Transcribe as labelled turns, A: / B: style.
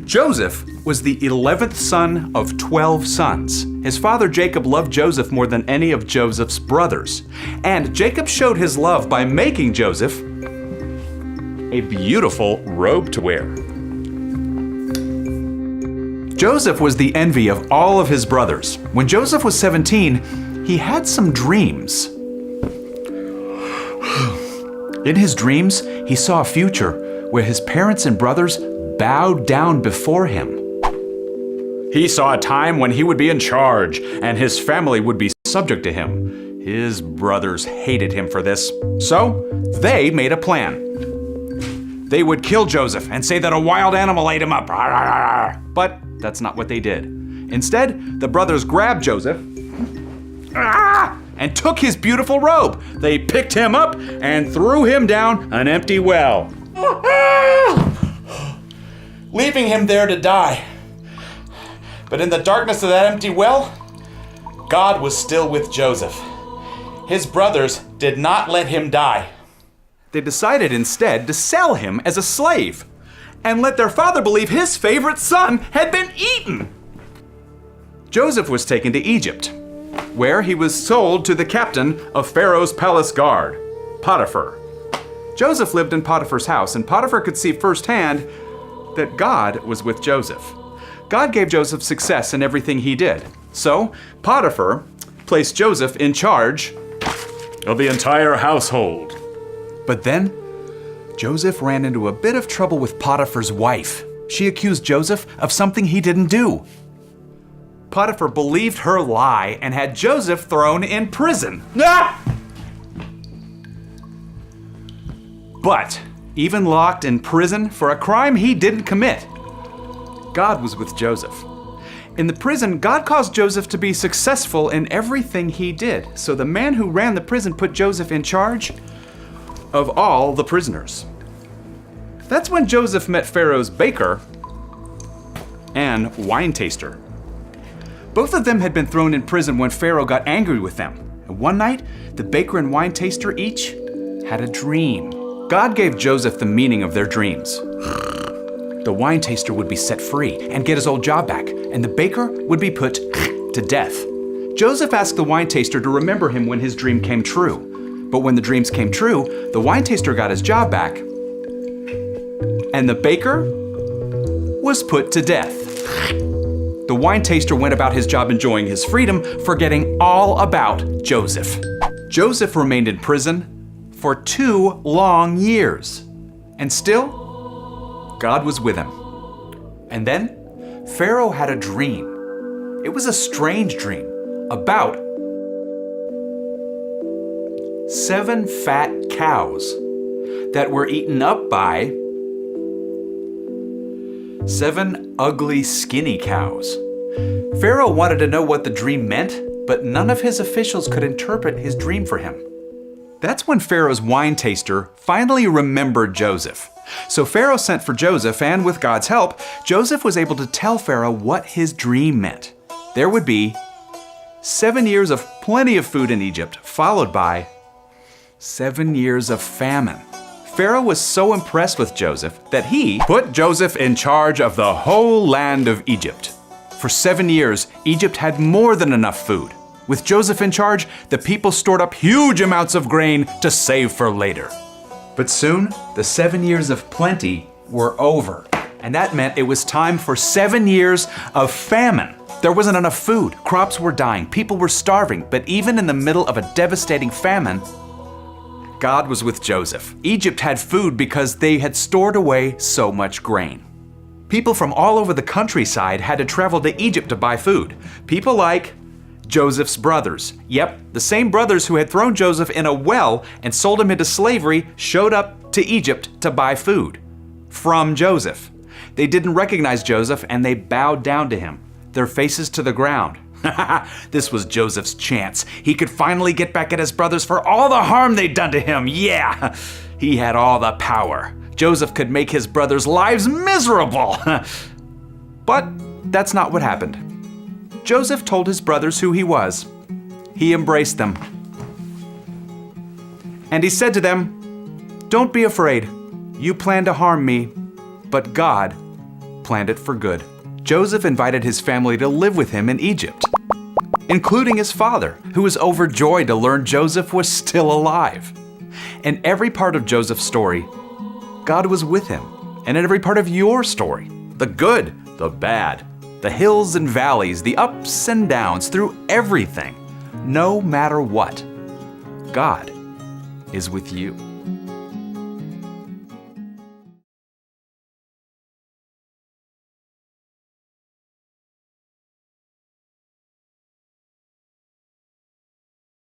A: Joseph was the 11th son of 12 sons. His father Jacob loved Joseph more than any of Joseph's brothers. And Jacob showed his love by making Joseph a beautiful robe to wear. Joseph was the envy of all of his brothers. When Joseph was 17, he had some dreams. In his dreams, he saw a future where his parents and brothers bowed down before him. He saw a time when he would be in charge and his family would be subject to him. His brothers hated him for this, so they made a plan. They would kill Joseph and say that a wild animal ate him up. But that's not what they did. Instead, the brothers grabbed Joseph and took his beautiful robe. They picked him up and threw him down an empty well, leaving him there to die. But in the darkness of that empty well, God was still with Joseph. His brothers did not let him die. They decided instead to sell him as a slave and let their father believe his favorite son had been eaten. Joseph was taken to Egypt, where he was sold to the captain of Pharaoh's palace guard, Potiphar. Joseph lived in Potiphar's house, and Potiphar could see firsthand that God was with Joseph. God gave Joseph success in everything he did. So Potiphar placed Joseph in charge of the entire household. But then Joseph ran into a bit of trouble with Potiphar's wife. She accused Joseph of something he didn't do. Potiphar believed her lie and had Joseph thrown in prison. But even locked in prison for a crime he didn't commit, God was with Joseph. In the prison, God caused Joseph to be successful in everything he did. So the man who ran the prison put Joseph in charge of all the prisoners. That's when Joseph met Pharaoh's baker and wine taster. Both of them had been thrown in prison when Pharaoh got angry with them. And one night, the baker and wine taster each had a dream. God gave Joseph the meaning of their dreams. The wine taster would be set free and get his old job back, and the baker would be put to death. Joseph asked the wine taster to remember him when his dream came true. But when the dreams came true, the wine taster got his job back, and the baker was put to death. The wine taster went about his job enjoying his freedom, forgetting all about Joseph. Joseph remained in prison for 2 long years, and still, God was with him. And then, Pharaoh had a dream. It was a strange dream about 7 fat cows that were eaten up by 7 ugly, skinny cows. Pharaoh wanted to know what the dream meant, but none of his officials could interpret his dream for him. That's when Pharaoh's wine taster finally remembered Joseph. So Pharaoh sent for Joseph, and with God's help, Joseph was able to tell Pharaoh what his dream meant. There would be 7 years of plenty of food in Egypt, followed by 7 years of famine. Pharaoh was so impressed with Joseph that he put Joseph in charge of the whole land of Egypt. For 7 years, Egypt had more than enough food. With Joseph in charge, the people stored up huge amounts of grain to save for later. But soon, the 7 years of plenty were over, and that meant it was time for 7 years of famine. There wasn't enough food, crops were dying, people were starving, but even in the middle of a devastating famine, God was with Joseph. Egypt had food because they had stored away so much grain. People from all over the countryside had to travel to Egypt to buy food. People like Joseph's brothers. Yep, the same brothers who had thrown Joseph in a well and sold him into slavery showed up to Egypt to buy food from Joseph. They didn't recognize Joseph and they bowed down to him, their faces to the ground. This was Joseph's chance. He could finally get back at his brothers for all the harm they'd done to him. Yeah, he had all the power. Joseph could make his brothers' lives miserable. But that's not what happened. Joseph told his brothers who he was. He embraced them. And he said to them, "Don't be afraid. You plan to harm me, but God planned it for good. Joseph invited his family to live with him in Egypt, including his father, who was overjoyed to learn Joseph was still alive. In every part of Joseph's story, God was with him. And in every part of your story, the good, the bad, the hills and valleys, the ups and downs, through everything, no matter what, God is with you.